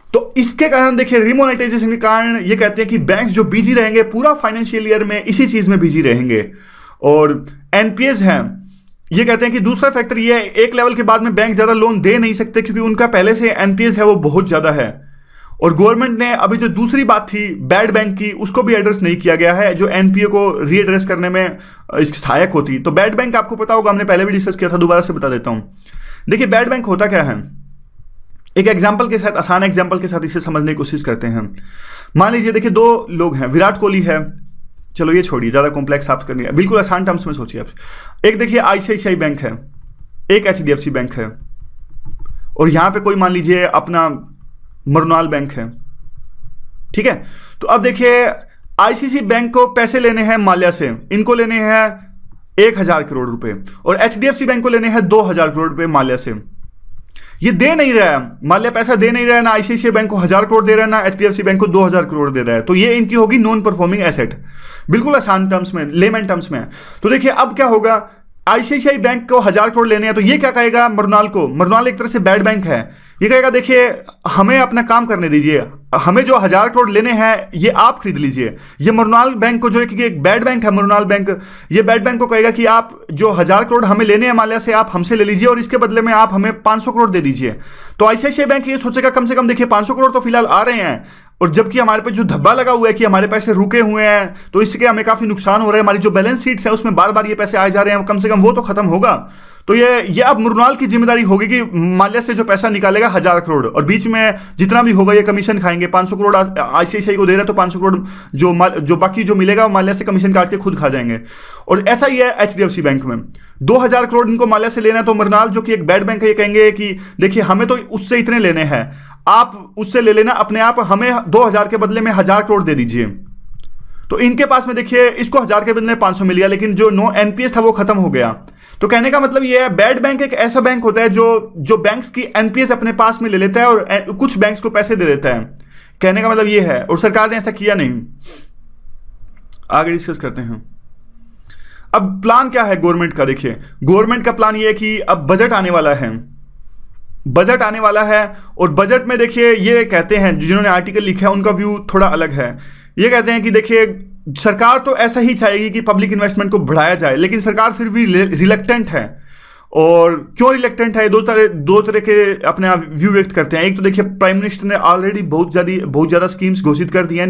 तो इसके कारण देखिए, रिमोनेटाइजेशन के कारण ये कहते हैं कि बैंक जो बिजी रहेंगे पूरा फाइनेंशियल ईयर में इसी चीज़ में बिजी रहेंगे। और एनपीएस हैं, ये कहते हैं कि दूसरा फैक्टर ये है, एक लेवल के बाद में बैंक ज़्यादा लोन दे नहीं सकते क्योंकि उनका पहले से एनपीएस है वो बहुत ज़्यादा है। और गवर्नमेंट ने अभी जो दूसरी बात थी बैड बैंक की, उसको भी एड्रेस नहीं किया गया है, जो एनपीए को रीएड्रेस करने में इसकी सहायक होती। तो बैड बैंक आपको पता होगा, हमने पहले भी डिस्कस किया था, दोबारा से बता देता हूँ। देखिए, बैड बैंक होता क्या है, एक एग्जाम्पल के साथ, आसान एग्जाम्पल के साथ इसे समझने की कोशिश करते हैं। मान लीजिए देखिए, 2 लोग हैं, विराट कोहली है, चलो ये छोड़िए, ज़्यादा कॉम्प्लेक्स आप करनी है, बिल्कुल आसान टर्म्स में सोचिए आप। एक देखिए आईसीआईसीआई बैंक है, एक एचडीएफसी बैंक है, और यहाँ पे कोई मान लीजिए अपना मरुनाल बैंक है, ठीक है। तो अब देखिए, आईसीआईसीआई बैंक को पैसे लेने हैं माल्या से, इनको लेने हैं 1000 करोड़ रुपए, और एचडीएफसी बैंक को लेने हैं 2000 करोड़ रुपए माल्या से। ये दे नहीं रहा है, माल्या पैसा दे नहीं रहा है, ना आईसीआईसीआई बैंक को 1000 करोड़ दे रहा है, ना एचडीएफसी बैंक को 2000 करोड़ दे रहा है। तो ये इनकी होगी नॉन परफॉर्मिंग एसेट, बिल्कुल आसान टर्म्स में, लेमन टर्म्स में। तो देखिए, अब क्या होगा, आईसीआईसीआई बैंक को 1000 करोड़ लेने हैं, तो ये क्या कहेगा मरुनाल को, मरुनाल एक तरह से बैड बैंक है, ये कहेगा देखिए हमें अपना काम करने दीजिए, हमें जो 1000 करोड़ लेने हैं ये आप खरीद लीजिए। ये मरुनाल बैंक को, जो एक बैड बैंक है मरुनाल बैंक, ये बैड बैंक को कहेगा कि आप जो 1000 करोड़ हमें लेने हैं माल्या से, आप हमसे ले लीजिए और इसके बदले में आप हमें 500 करोड़ दे दीजिए। तो आईसीआईसीआई बैंक ये सोचेगा कम से कम देखिए 500 करोड़ तो फिलहाल आ रहे हैं, और जबकि हमारे पे जो धब्बा लगा हुआ है कि हमारे पैसे रुके हुए हैं, तो इसके हमें काफ़ी नुकसान हो रहा है। हमारी जो बैलेंस शीट्स है उसमें बार बार ये पैसे आए जा रहे हैं, कम से कम वो तो खत्म होगा। तो ये अब मुरनाल की जिम्मेदारी होगी कि माल्या से जो पैसा निकालेगा 1000 करोड़, और बीच में जितना भी होगा ये कमीशन खाएंगे। 500 करोड़ आईसीआईसीआई को दे रहा है, तो 500 करोड़ जो बाकी जो मिलेगा वो माल्या से कमीशन काट के खुद खा जाएंगे। और ऐसा ही है एचडीएफसी बैंक में, 2000 करोड़ इनको माल्या से लेना है। तो मुरनाल जो कि एक बैड बैंक है, ये कहेंगे कि देखिए हमें तो उससे इतने लेने हैं, आप उससे ले लेना अपने आप, हमें 2000 के बदले में 1000 करोड़ दे दीजिए। तो इनके पास में देखिए इसको 1000 के बदले 500 मिल गया, लेकिन जो नो एनपीएस था वो खत्म हो गया। तो कहने का मतलब ये है, बैड बैंक एक ऐसा बैंक होता है जो बैंक्स की एनपीएस अपने पास में ले लेता है और कुछ बैंक्स को पैसे दे देता है। कहने का मतलब ये है, और सरकार ने ऐसा किया नहीं। आगे डिस्कस करते हैं। अब प्लान क्या है गवर्नमेंट का? देखिए गवर्नमेंट का प्लान ये है कि अब बजट आने वाला है, बजट आने वाला है। और बजट में देखिए ये कहते हैं, जिन्होंने आर्टिकल लिखा है उनका व्यू थोड़ा अलग है। ये कहते हैं कि देखिए सरकार तो ऐसा ही चाहेगी कि पब्लिक इन्वेस्टमेंट को बढ़ाया जाए, लेकिन सरकार फिर भी रिलक्टेंट है। और क्यों रिलक्टेंट है? दो तरह के अपने आप व्यू व्यक्त करते हैं। एक तो देखिए प्राइम मिनिस्टर ने ऑलरेडी बहुत ज़्यादा स्कीम्स घोषित कर दी हैं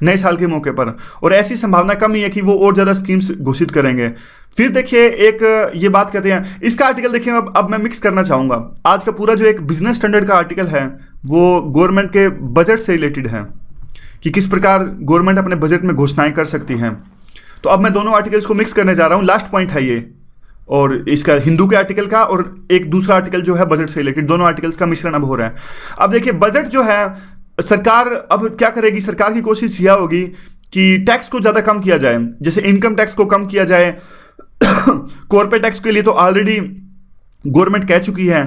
नए साल के मौके पर, और ऐसी संभावना कम ही है कि वो और ज़्यादा स्कीम्स घोषित करेंगे। फिर देखिए एक ये बात कहते हैं, इसका आर्टिकल देखिए अब मैं मिक्स करना चाहूँगा। आज का पूरा जो एक बिजनेस स्टैंडर्ड का आर्टिकल है वो गवर्नमेंट के बजट से रिलेटेड है, कि किस प्रकार गवर्नमेंट अपने बजट में घोषणाएं कर सकती हैं। तो अब मैं दोनों आर्टिकल्स को मिक्स करने जा रहा हूँ। लास्ट पॉइंट है ये, और इसका हिंदू के आर्टिकल का और एक दूसरा आर्टिकल जो है बजट से रिलेटेड, दोनों आर्टिकल्स का मिश्रण अब हो रहा है। अब देखिए बजट जो है, सरकार अब क्या करेगी? सरकार की कोशिश यह होगी कि टैक्स को ज़्यादा कम किया जाए, जैसे इनकम टैक्स को कम किया जाए। कॉर्पोरेट टैक्स के लिए तो ऑलरेडी गवर्नमेंट कह चुकी है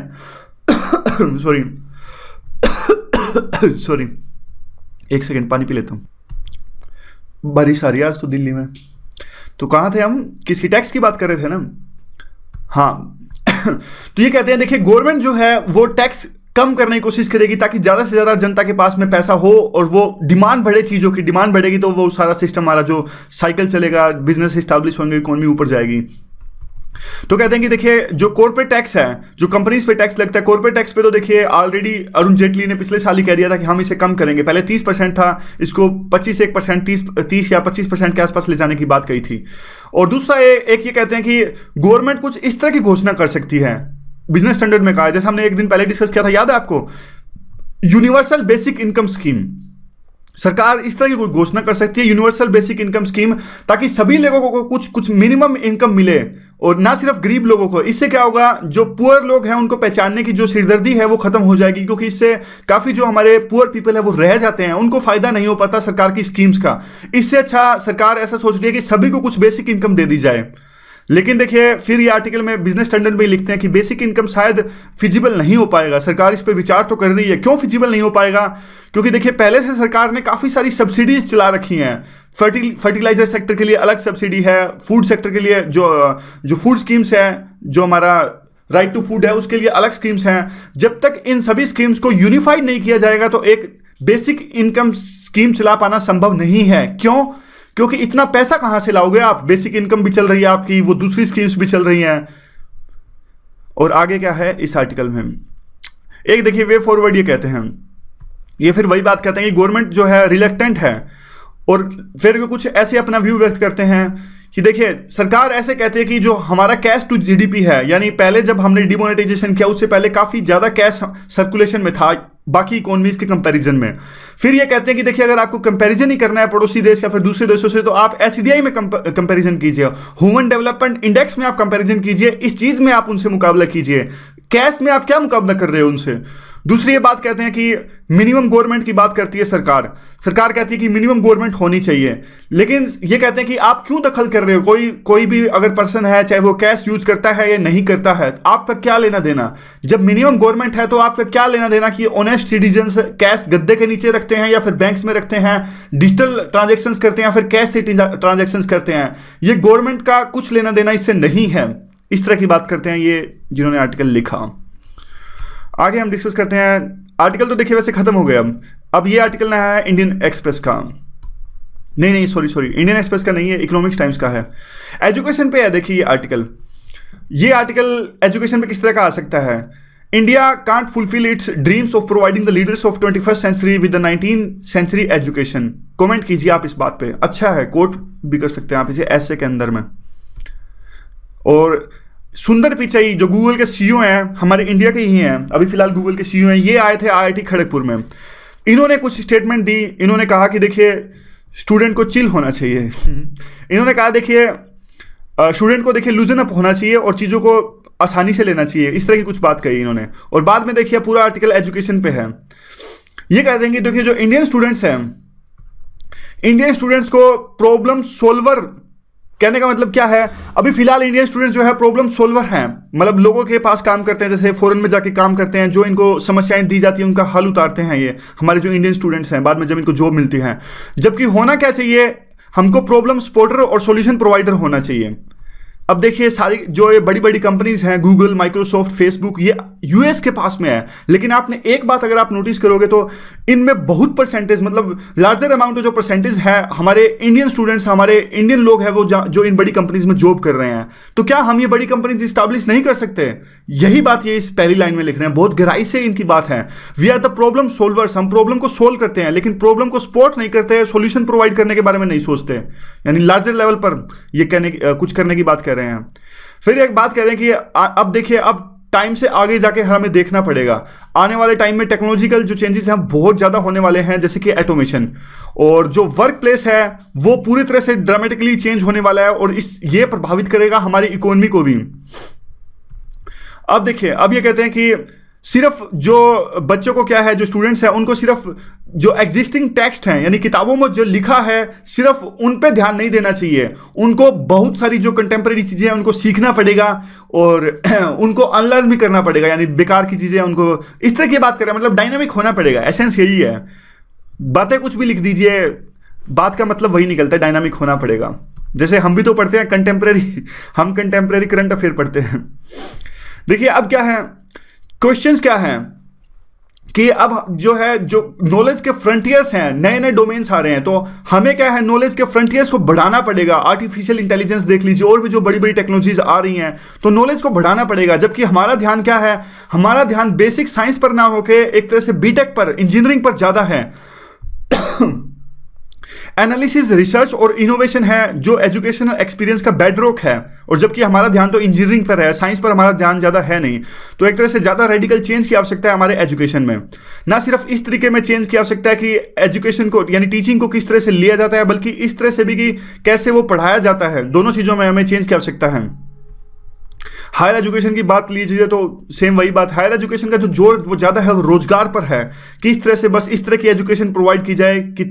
सॉरी एक सेकेंड पानी पी लेता हूँ। बारिश आ रही है आज तो दिल्ली में। तो कहाँ थे हम? किसकी टैक्स की बात कर रहे थे ना? हाँ तो ये कहते हैं देखिए गवर्नमेंट जो है वो टैक्स कम करने की कोशिश करेगी ताकि ज़्यादा से ज़्यादा जनता के पास में पैसा हो, और वो डिमांड बढ़े, चीज़ों की डिमांड बढ़ेगी तो वो सारा सिस्टम हमारा जो साइकिल चलेगा, बिजनेस इस्टेब्लिश होंगे, इकोनॉमी ऊपर जाएगी। तो कहते हैं कि देखिए जो कॉर्पोरेट टैक्स है, जो कंपनीज पे टैक्स लगता है, कॉर्पोरेट टैक्स पे तो देखिए ऑलरेडी अरुण जेटली ने पिछले साल ही कह दिया था कि हम इसे कम करेंगे। पहले 30% था, इसको 25% 30 या 25% के आसपास ले जाने की बात कही थी। और दूसरा एक ये कहते हैं कि गवर्नमेंट कुछ इस तरह की घोषणा कर सकती है, बिजनेस स्टैंडर्ड में कहा है, जैसे हमने एक दिन पहले डिस्कस किया था, याद है आपको? Universal basic income scheme. सरकार इस तरह की कोई घोषणा कर सकती है, यूनिवर्सल बेसिक इनकम स्कीम, ताकि सभी लोगों को कुछ मिनिमम इनकम मिले, और ना सिर्फ गरीब लोगों को। इससे क्या होगा, जो पुअर लोग हैं उनको पहचानने की जो सिरदर्दी है वो खत्म हो जाएगी, क्योंकि इससे काफ़ी जो हमारे पुअर पीपल है वो रह जाते हैं, उनको फायदा नहीं हो पाता सरकार की स्कीम्स का। इससे अच्छा सरकार ऐसा सोच रही है कि सभी को कुछ बेसिक इनकम दे दी जाए। लेकिन देखिए फिर ये आर्टिकल में बिजनेस स्टैंडर्ड में लिखते हैं कि बेसिक इनकम शायद फिजिबल नहीं हो पाएगा। सरकार इस पर विचार तो कर रही है। क्यों फिजिबल नहीं हो पाएगा? क्योंकि देखिए पहले से सरकार ने काफ़ी सारी सब्सिडीज चला रखी हैं। फर्टिलाइजर सेक्टर के लिए अलग सब्सिडी है, फूड सेक्टर के लिए जो फूड स्कीम्स है, जो हमारा राइट टू फूड है, उसके लिए अलग स्कीम्स हैं। जब तक इन सभी स्कीम्स को यूनिफाइड नहीं किया जाएगा तो एक बेसिक इनकम स्कीम चला पाना संभव नहीं है। क्यों? क्योंकि इतना पैसा कहां से लाओगे आप? बेसिक इनकम भी चल रही है आपकी, वो दूसरी स्कीम्स भी चल रही हैं। और आगे क्या है इस आर्टिकल में, एक देखिए वे फॉरवर्ड, ये कहते हैं, ये फिर वही बात कहते हैं कि गवर्नमेंट जो है रिलक्टेंट है, और फिर कुछ ऐसे अपना व्यू व्यक्त करते हैं कि देखिए सरकार ऐसे कहती है कि जो हमारा कैश टू जीडीपी है, यानी पहले जब हमने डिमोनेटाइजेशन किया उससे पहले काफ़ी ज़्यादा कैश सर्कुलेशन में था बाकी इकोनॉमीज के कंपैरिजन में। फिर ये कहते हैं कि देखिए अगर आपको कंपैरिजन ही करना है पड़ोसी देश या फिर दूसरे देशों से, तो आप एचडीआई में कंपैरिजन कीजिए, ह्यूमन डेवलपमेंट इंडेक्स में आप कंपैरिजन कीजिए, इस चीज़ में आप उनसे मुकाबला कीजिए। कैश में आप क्या मुकाबला कर रहे हो उनसे? दूसरी ये बात कहते हैं कि मिनिमम गवर्नमेंट की बात करती है सरकार कहती है कि मिनिमम गवर्नमेंट होनी चाहिए, लेकिन ये कहते हैं कि आप क्यों दखल कर रहे हो? कोई भी अगर पर्सन है, चाहे वो कैश यूज करता है या नहीं करता है, आपका क्या लेना देना? जब मिनिमम गवर्नमेंट है तो आपका क्या लेना देना कि ऑनेस्ट सिटीजन्स कैश गद्दे के नीचे रखते हैं या फिर बैंक्स में रखते हैं, डिजिटल ट्रांजेक्शंस करते हैं या फिर कैश से ट्रांजेक्शंस करते हैं? ये गवर्नमेंट का कुछ लेना देना इससे नहीं है। इस तरह की बात करते हैं ये जिन्होंने आर्टिकल लिखा। आगे हम डिस्कस करते हैं। आर्टिकल तो देखिए वैसे खत्म हो गया। अब ये आर्टिकल ना है इंडियन एक्सप्रेस का, नहीं सॉरी इंडियन एक्सप्रेस का नहीं है, इकोनॉमिक्स टाइम्स का है। एजुकेशन पे है देखिए ये आर्टिकल एजुकेशन पे किस तरह का आ सकता है। India can't fulfil its dreams of providing the leaders of 21st century with the 19th century education. Comment कीजिए आप इस बात पे, अच्छा है, कोट भी कर सकते हैं आप इसे ऐसे के अंदर में। और सुंदर पिचाई जो गूगल के सीईओ हैं, हमारे इंडिया के ही हैं, अभी फिलहाल गूगल के सीईओ हैं, ये आए थे आईआईटी खड़गपुर में। इन्होंने कुछ स्टेटमेंट दी। इन्होंने कहा कि देखिए स्टूडेंट को चिल होना चाहिए। इन्होंने कहा देखिए स्टूडेंट को देखिए लूजन अप होना चाहिए और चीज़ों को आसानी से लेना चाहिए, इस तरह की कुछ बात कही इन्होंने। और बाद में देखिए पूरा आर्टिकल एजुकेशन पे है। ये कहते हैं कि देखिए जो इंडियन स्टूडेंट्स हैं, इंडियन स्टूडेंट्स को प्रॉब्लम सोल्वर, कहने का मतलब क्या है, अभी फिलहाल इंडियन स्टूडेंट्स जो है प्रॉब्लम सोल्वर हैं, मतलब लोगों के पास काम करते हैं, जैसे फॉरेन में जाके काम करते हैं, जो इनको समस्याएं दी जाती हैं उनका हल उतारते हैं ये हमारे जो इंडियन स्टूडेंट्स हैं, बाद में जब इनको जॉब मिलती है। जबकि होना क्या चाहिए, हमको प्रॉब्लम स्पॉटर और सॉल्यूशन प्रोवाइडर होना चाहिए। अब देखिए सारी जो ये बड़ी बड़ी कंपनीज हैं, गूगल, माइक्रोसॉफ्ट, फेसबुक, ये यूएस के पास में है। लेकिन आपने एक बात अगर आप नोटिस करोगे तो इनमें बहुत परसेंटेज, मतलब लार्जर अमाउंट जो परसेंटेज है हमारे इंडियन स्टूडेंट्स, हमारे इंडियन लोग हैं वो जो इन बड़ी कंपनीज में जॉब कर रहे हैं। तो क्या हम ये बड़ी कंपनीज इस्टेब्लिश नहीं कर सकते? यही बात ये इस पहली लाइन में लिख रहे हैं, बहुत गहराई से इनकी बात है। वी आर द प्रॉब्लम सोल्वर्स, हम प्रॉब्लम को सोल्व करते हैं लेकिन प्रॉब्लम को स्पॉट नहीं करते, सोल्यूशन प्रोवाइड करने के बारे में नहीं सोचते, यानी लार्जर लेवल पर ये कुछ करने की बात कर रहे हैं। फिर एक बात कह रहे हैं कि अब देखिए अब टाइम से आगे जाके हमें देखना पड़ेगा, आने वाले टाइम में टेक्नोलॉजिकल जो चेंजेस हैं बहुत ज़्यादा होने वाले हैं, जैसे कि ऑटोमेशन, और जो वर्क प्लेस है वो पूरी तरह से ड्रामेटिकली चेंज होने वाला है और ये प्रभावित करेगा हमारी इकोनॉमी को भी। अब देखिए अब ये कहते हैं कि सिर्फ जो बच्चों को क्या है, जो स्टूडेंट्स हैं उनको सिर्फ जो एग्जिस्टिंग टेक्स्ट हैं यानी किताबों में जो लिखा है सिर्फ उन पे ध्यान नहीं देना चाहिए, उनको बहुत सारी जो कंटेम्प्रेरी चीज़ें हैं उनको सीखना पड़ेगा और उनको अनलर्न भी करना पड़ेगा, यानी बेकार की चीज़ें उनको, इस तरह की बात करें, मतलब डायनामिक होना पड़ेगा। एसेंस यही है, बातें कुछ भी लिख दीजिए, बात का मतलब वही निकलता है, डायनामिक होना पड़ेगा। जैसे हम भी तो पढ़ते हैं कंटेम्प्रेरी, हम कंटेम्प्रेरी करंट अफेयर पढ़ते हैं। देखिए अब क्या है, क्वेश्चंस क्या हैं कि अब जो है जो नॉलेज के फ्रंटियर्स हैं, नए नए डोमेन्स आ रहे हैं, तो हमें क्या है नॉलेज के फ्रंटियर्स को बढ़ाना पड़ेगा। आर्टिफिशियल इंटेलिजेंस देख लीजिए और भी जो बड़ी बड़ी टेक्नोलॉजीज आ रही हैं, तो नॉलेज को बढ़ाना पड़ेगा। जबकि हमारा ध्यान क्या है, हमारा ध्यान बेसिक साइंस पर ना होके एक तरह से बीटेक पर, इंजीनियरिंग पर ज़्यादा है। एनालिसिस, रिसर्च और इनोवेशन है जो एजुकेशनल एक्सपीरियंस का बेडरॉक है, और जबकि हमारा ध्यान तो इंजीनियरिंग पर है, साइंस पर हमारा ध्यान ज़्यादा है नहीं। तो एक तरह से ज़्यादा रेडिकल चेंज की आवश्यकता है हमारे एजुकेशन में। ना सिर्फ इस तरीके में चेंज की आवश्यकता है कि एजुकेशन को यानी टीचिंग को किस तरह से लिया जाता है, बल्कि इस तरह से भी कि कैसे वो पढ़ाया जाता है। दोनों चीज़ों में हमें चेंज की आवश्यकता है। हायर एजुकेशन की बात लीजिए तो सेम वही बात, हायर एजुकेशन का जो जोर वो ज़्यादा है वो रोजगार पर है, कि इस तरह से बस इस तरह की एजुकेशन प्रोवाइड की जाए कि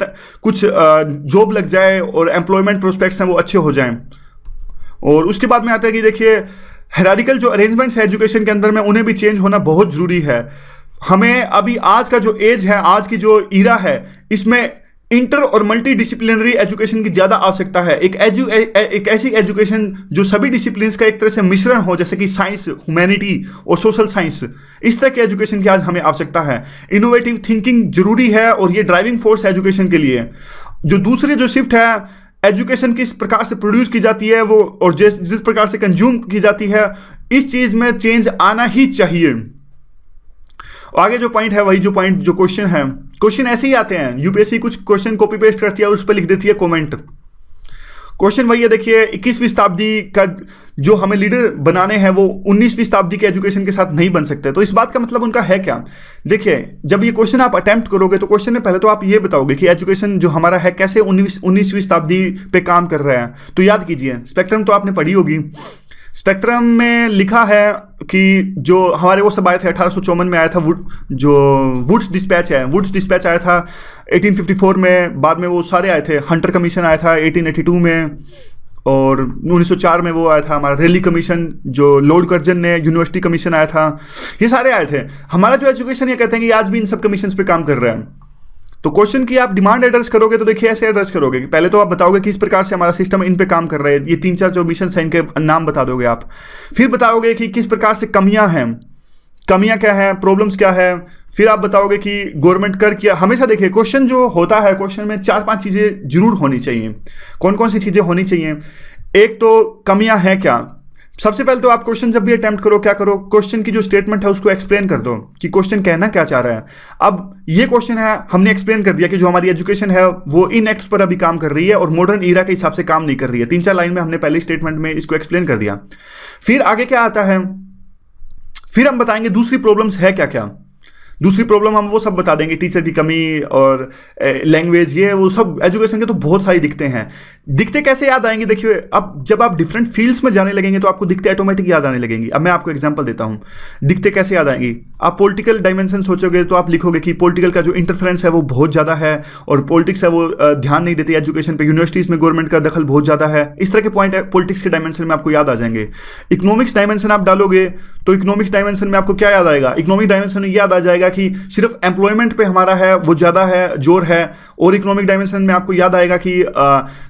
कुछ जॉब लग जाए और एम्प्लॉयमेंट प्रोस्पेक्ट्स हैं वो अच्छे हो जाएं। और उसके बाद में आता है कि देखिए हायरार्किकल जो अरेंजमेंट्स है एजुकेशन के अंदर में, उन्हें भी चेंज होना बहुत ज़रूरी है। हमें अभी आज का जो एज है, आज की जो ईरा है, इसमें इंटर और मल्टी डिसिप्लिनरी एजुकेशन की ज़्यादा आवश्यकता है। एक ऐसी एजुकेशन जो सभी डिसिप्लिन्स का एक तरह से मिश्रण हो, जैसे कि साइंस, ह्यूमैनिटी और सोशल साइंस, इस तरह की एजुकेशन की आज हमें आवश्यकता है। इनोवेटिव थिंकिंग जरूरी है और ये ड्राइविंग फोर्स है एजुकेशन के लिए। जो दूसरी जो शिफ्ट है, एजुकेशन किस प्रकार से प्रोड्यूस की जाती है वो, और जिस प्रकार से कंज्यूम की जाती है, इस चीज़ में चेंज आना ही चाहिए। आगे जो पॉइंट है वही जो पॉइंट जो क्वेश्चन है, क्वेश्चन ऐसे ही आते हैं, यूपीएससी कुछ क्वेश्चन कॉपी पेस्ट करती है और उस पर लिख देती है कमेंट। क्वेश्चन वही है, देखिए 21वीं शताब्दी का जो हमें लीडर बनाने हैं वो 19वीं शताब्दी के एजुकेशन के साथ नहीं बन सकते। तो इस बात का मतलब उनका है क्या? देखिए जब ये क्वेश्चन आप अटेम्प्ट करोगे तो क्वेश्चन में पहले तो आप ये बताओगे कि एजुकेशन जो हमारा है कैसे 19वीं शताब्दी पे काम कर रहा है। तो याद कीजिए स्पेक्ट्रम तो आपने पढ़ी होगी, स्पेक्ट्रम में लिखा है कि जो हमारे वो सब आए थे 1854 में आया था, जो वुड्स डिस्पैच है, वुड्स डिस्पैच आया था 1854 में, बाद में वो सारे आए थे, हंटर कमीशन आया था 1882 में, और 1904 में वो आया था हमारा रेली कमीशन, जो लॉर्ड कर्जन ने यूनिवर्सिटी कमीशन आया था, ये सारे आए थे। हमारा जो एजुकेशन ये कहते हैं कि आज भी इन सब कमीशन पे काम कर रहा है। तो क्वेश्चन की आप डिमांड एड्रेस करोगे तो देखिए ऐसे एड्रेस करोगे कि पहले तो आप बताओगे किस प्रकार से हमारा सिस्टम इन पे काम कर रहा है, ये 3-4 जो मिशन है इनके नाम बता दोगे आप। फिर बताओगे कि किस प्रकार से कमियां हैं, कमियां क्या हैं, प्रॉब्लम्स क्या है। फिर आप बताओगे कि गवर्नमेंट कर क्या। हमेशा देखिए क्वेश्चन जो होता है, क्वेश्चन में 4-5 चीज़ें जरूर होनी चाहिए। कौन कौन सी चीज़ें होनी चाहिए? एक तो कमियां हैं क्या, सबसे पहले तो आप क्वेश्चन जब भी अटेम्प्ट करो, क्या करो, क्वेश्चन की जो स्टेटमेंट है उसको एक्सप्लेन कर दो कि क्वेश्चन कहना क्या चाह रहा है। अब ये क्वेश्चन है, हमने एक्सप्लेन कर दिया कि जो हमारी एजुकेशन है वो इन एक्ट्स पर अभी काम कर रही है और मॉडर्न ईरा के हिसाब से काम नहीं कर रही है। 3-4 लाइन में हमने पहले स्टेटमेंट में इसको एक्सप्लेन कर दिया। फिर आगे क्या आता है, फिर हम बताएंगे दूसरी प्रॉब्लम्स है क्या क्या। दूसरी प्रॉब्लम हम वो सब बता देंगे, टीचर की कमी और लैंग्वेज, ये वो सब एजुकेशन के तो बहुत सारी दिखते हैं। दिखते कैसे याद आएंगे, देखिए अब जब आप डिफरेंट फील्ड्स में जाने लगेंगे तो आपको दिखते ऑटोमेटिक याद आने लगेंगी। अब मैं आपको एग्जांपल देता हूं, दिखते कैसे याद आएंगी। आप पॉलिटिकल डायमेंशन सोचोगे तो आप लिखोगे कि पॉलिटिकल का जो इंटरफेरेंस है वो बहुत ज़्यादा है और पॉलिटिक्स है वो ध्यान नहीं देती एजुकेशन पे, यूनिवर्सिटीज़ में गवर्नमेंट का दखल बहुत ज़्यादा है। इस तरह के पॉइंट पॉलिटिक्स के डायमेंशन में आपको याद आ जाएंगे। इकोनॉमिक्स डायमेंशन आप डालोगे तो इकोनॉमिक्स डायमेंशन में आपको क्या याद आएगा, इकोनॉमिक डायमेंशन में याद आ जाएगा कि सिर्फ एम्प्लॉयमेंट पे हमारा है वो ज़्यादा है, जोर है। और इकोनॉमिक डायमेंशन में आपको याद आएगा कि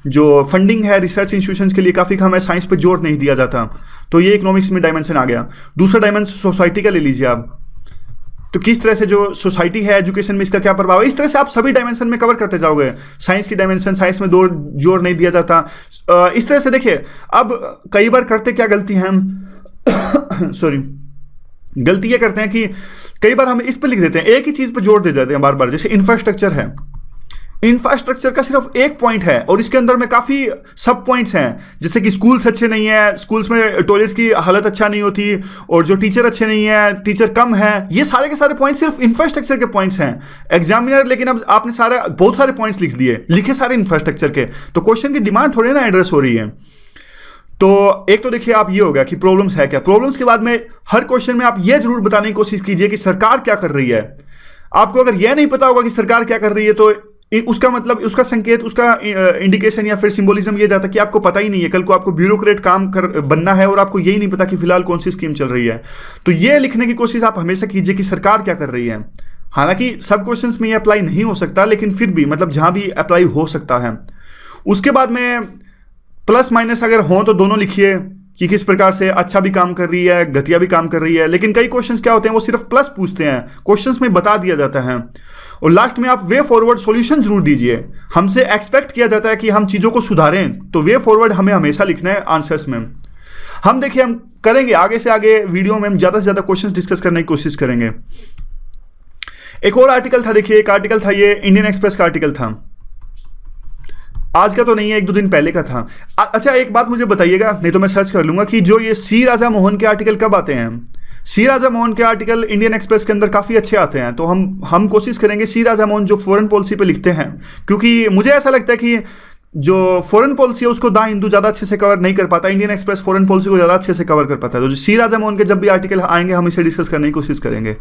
जो फंडिंग है रिसर्च इंस्टीट्यूशंस के लिए काफ़ी कम है, साइंस पे जोर नहीं दिया जाता। तो ये इकोनॉमिक्स में डायमेंशन आ गया। दूसरा डायमेंशन सोसाइटी का ले लीजिए आप, तो किस तरह से जो सोसाइटी है एजुकेशन में इसका क्या प्रभाव है। इस तरह से आप सभी डायमेंशन में कवर करते जाओगे। साइंस की डायमेंशन, साइंस में जोर नहीं दिया जाता। इस तरह से देखिए, अब कई बार करते क्या गलती है हम सॉरी गलती ये करते हैं कि कई बार हम इस पर लिख देते हैं, एक ही चीज़ पर जोर दे देते हैं बार बार। जैसे इंफ्रास्ट्रक्चर है, इंफ्रास्ट्रक्चर का सिर्फ एक पॉइंट है और इसके अंदर में काफ़ी सब पॉइंट्स हैं। जैसे कि स्कूल्स अच्छे नहीं है, स्कूल्स में टॉयलेट्स की हालत अच्छा नहीं होती और जो टीचर अच्छे नहीं है, टीचर कम है। ये सारे के सारे पॉइंट्स सिर्फ इंफ्रास्ट्रक्चर के पॉइंट्स हैं। एग्जामिनर लेकिन अब आपने बहुत सारे पॉइंट्स लिख दिए, लिखे सारे इंफ्रास्ट्रक्चर के, तो क्वेश्चन की डिमांड थोड़ी ना एड्रेस हो रही है। तो एक तो देखिए आप, ये हो गया कि प्रॉब्लम्स है क्या। प्रॉब्लम्स के बाद में हर क्वेश्चन में आप ये जरूर बताने की कोशिश कीजिए कि सरकार क्या कर रही है। आपको अगर यह नहीं पता होगा कि सरकार क्या कर रही है तो उसका मतलब, उसका संकेत, उसका इंडिकेशन या फिर सिंबोलिज्म ये जाता है कि आपको पता ही नहीं है। कल को आपको ब्यूरोक्रेट बनना है और आपको यही नहीं पता कि फिलहाल कौन सी स्कीम चल रही है। तो ये लिखने की कोशिश आप हमेशा कीजिए कि सरकार क्या कर रही है। हालांकि सब क्वेश्चंस में ये अप्लाई नहीं हो सकता, लेकिन फिर भी मतलब जहां भी अप्लाई हो सकता है। उसके बाद में प्लस माइनस अगर हो तो दोनों लिखिए कि किस प्रकार से अच्छा भी काम कर रही है, घटिया भी काम कर रही है। लेकिन कई क्वेश्चंस क्या होते हैं, वो सिर्फ प्लस पूछते हैं, क्वेश्चंस में बता दिया जाता है। और लास्ट में आप वे फॉरवर्ड सॉल्यूशन जरूर दीजिए। हमसे एक्सपेक्ट किया जाता है कि हम चीज़ों को सुधारें, तो वे फॉरवर्ड हमें हमेशा लिखना है आंसर्स में। हम देखिए, हम करेंगे आगे से आगे वीडियो में हम ज़्यादा से ज़्यादा क्वेश्चंस डिस्कस करने की कोशिश करेंगे। एक और आर्टिकल था, देखिए एक आर्टिकल था, ये इंडियन एक्सप्रेस का आर्टिकल था। आज का तो नहीं है, 1-2 दिन पहले का था। अच्छा एक बात मुझे बताइएगा, नहीं तो मैं सर्च कर लूंगा कि जो ये सी राजा मोहन के आर्टिकल कब आते हैं। सी राजा मोहन के आर्टिकल इंडियन एक्सप्रेस के अंदर काफ़ी अच्छे आते हैं। तो हम कोशिश करेंगे सी राजा मोहन जो फॉरेन पॉलिसी पे लिखते हैं, क्योंकि मुझे ऐसा लगता है कि जो फॉरेन पॉलिसी है उसको द हिंदू ज़्यादा अच्छे से कवर नहीं कर पाता, इंडियन एक्सप्रेस फॉरेन पॉलिसी को ज़्यादा अच्छे से कवर कर पाता है। तो जो सी राजा मोहन के जब भी आर्टिकल आएंगे हम इसे डिस्कस करने की कोशिश करेंगे।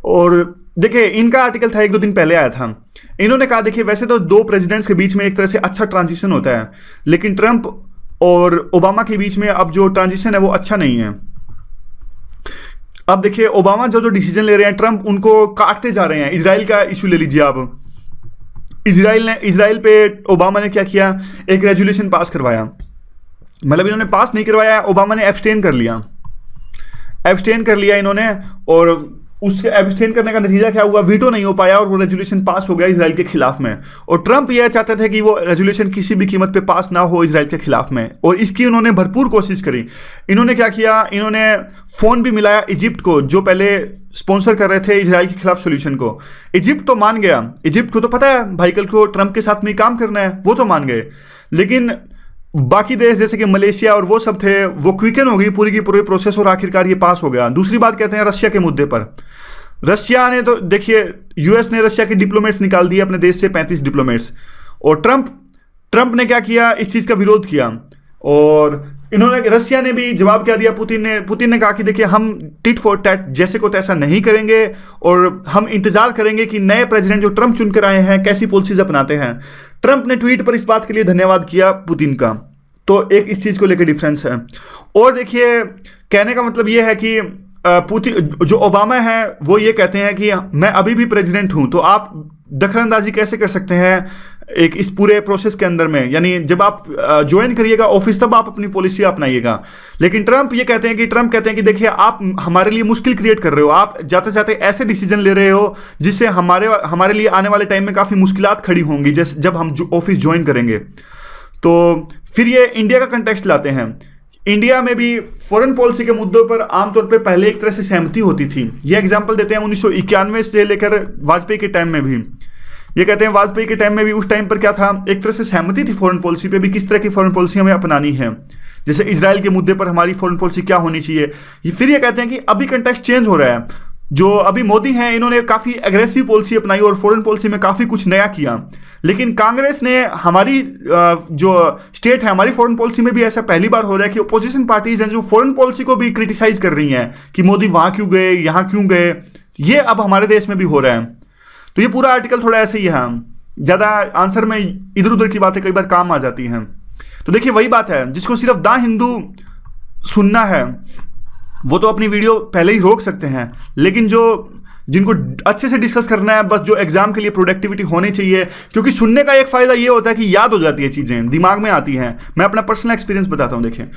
और देखिए इनका आर्टिकल था, 1-2 दिन पहले आया था। इन्होंने कहा देखिए वैसे तो 2 प्रेसिडेंट्स के बीच में एक तरह से अच्छा ट्रांजिशन होता है, लेकिन ट्रंप और ओबामा के बीच में अब जो ट्रांजिशन है वो अच्छा नहीं है। अब देखिए ओबामा जो डिसीजन ले रहे हैं, ट्रंप उनको काटते जा रहे हैं। इजराइल का इशू ले लीजिए आप। इजराइल पे ओबामा ने क्या किया, एक रेजोल्यूशन पास करवाया। मतलब इन्होंने पास नहीं करवाया, ओबामा ने एब्सटेन कर लिया इन्होंने। और उसके एब्सटेन करने का नतीजा क्या हुआ, वीटो नहीं हो पाया और वो रेजोल्यूशन पास हो गया इजराइल के खिलाफ में। और ट्रंप यह चाहते थे कि वो रेजोल्यूशन किसी भी कीमत पे पास ना हो इजराइल के खिलाफ में, और इसकी उन्होंने भरपूर कोशिश करी। इन्होंने क्या किया, इन्होंने फ़ोन भी मिलाया इजिप्ट को, जो पहले स्पॉन्सर कर रहे थे इजराइल के खिलाफ सोल्यूशन को। इजिप्ट तो मान गया, इजिप्ट को तो पता है भाई कल को ट्रंप के साथ में काम करना है, वो तो मान गए। लेकिन बाकी देश जैसे कि मलेशिया और वो सब थे, वो क्विकन हो गई पूरी की पूरी प्रोसेस और आखिरकार ये पास हो गया। दूसरी बात कहते हैं रशिया के मुद्दे पर, रशिया ने तो देखिए यूएस ने रशिया के डिप्लोमेट्स निकाल दिए अपने देश से, 35 डिप्लोमेट्स। और ट्रंप ने क्या किया, इस चीज़ का विरोध किया। और इन्होंने, रशिया ने भी जवाब क्या दिया, पुतिन ने कहा कि देखिए हम टिट फॉर टैट जैसे को तैसा नहीं करेंगे और हम इंतजार करेंगे कि नए प्रेसिडेंट जो ट्रंप चुन कर आए हैं कैसी पॉलिसीज अपनाते हैं। ट्रंप ने ट्वीट पर इस बात के लिए धन्यवाद किया पुतिन का। तो एक इस चीज़ को लेकर डिफरेंस है। और देखिए कहने का मतलब ये है कि पुतिन, जो ओबामा है वो ये कहते हैं कि मैं अभी भी प्रेसिडेंट हूं, तो आप दखलंदाजी कैसे कर सकते हैं एक इस पूरे प्रोसेस के अंदर में, यानी जब आप ज्वाइन करिएगा ऑफिस तब आप अपनी पॉलिसी अपनाइएगा। लेकिन ट्रंप कहते हैं कि देखिए आप हमारे लिए मुश्किल क्रिएट कर रहे हो, आप जाते जाते ऐसे डिसीजन ले रहे हो जिससे हमारे लिए आने वाले टाइम में काफ़ी मुश्किलात खड़ी होंगी जैसे जब हम ऑफिस ज्वाइन करेंगे। तो फिर ये इंडिया का कंटेक्स्ट लाते हैं। इंडिया में भी फॉरेन पॉलिसी के मुद्दों पर आमतौर पर पहले एक तरह से सहमति होती थी। ये एग्जाम्पल देते हैं 1991 से लेकर वाजपेयी के टाइम में भी। ये कहते हैं वाजपेयी के टाइम में भी उस टाइम पर क्या था, एक तरह से सहमति थी फॉरेन पॉलिसी पे भी, किस तरह की फॉरेन पॉलिसी हमें अपनानी है। जैसे इजराइल के मुद्दे पर हमारी फॉरेन पॉलिसी क्या होनी चाहिए। फिर ये कहते हैं कि अभी कंटेक्स्ट चेंज हो रहा है। जो अभी मोदी हैं इन्होंने काफ़ी एग्रेसिव पॉलिसी अपनाई और फॉरेन पॉलिसी में काफ़ी कुछ नया किया। लेकिन कांग्रेस ने हमारी जो स्टेट है, हमारी फॉरेन पॉलिसी में भी ऐसा पहली बार हो रहा है कि अपोजिशन पार्टीज हैं जो फॉरेन पॉलिसी को भी क्रिटिसाइज कर रही हैं कि मोदी वहाँ क्यों गए, यहाँ क्यों गए। ये अब हमारे देश में भी हो रहा है। तो ये पूरा आर्टिकल थोड़ा ऐसे ही है, ज़्यादा आंसर में इधर उधर की बातें कई बार काम आ जाती हैं। तो देखिए वही बात है, जिसको सिर्फ द हिंदू सुनना है वो तो अपनी वीडियो पहले ही रोक सकते हैं, लेकिन जिनको अच्छे से डिस्कस करना है, बस जो एग्जाम के लिए प्रोडक्टिविटी होनी चाहिए, क्योंकि सुनने का एक फ़ायदा ये होता है कि याद हो जाती है, चीज़ें दिमाग में आती हैं। मैं अपना पर्सनल एक्सपीरियंस बताता हूँ। देखिए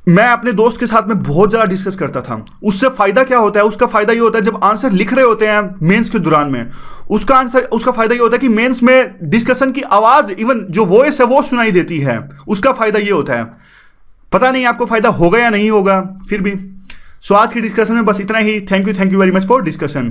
मैं अपने दोस्त के साथ में बहुत ज़्यादा डिस्कस करता था। उससे फ़ायदा क्या होता है, उसका फ़ायदा ये होता है जब आंसर लिख रहे होते हैं मेंस के दौरान में, उसका फ़ायदा ये होता है कि मेंस में डिस्कशन की आवाज़, इवन जो वॉइस है वो सुनाई देती है। उसका फ़ायदा ये होता है। पता नहीं आपको फ़ायदा होगा या नहीं होगा, फिर भी। सो आज की डिस्कशन में बस इतना ही। Thank you very much for discussion.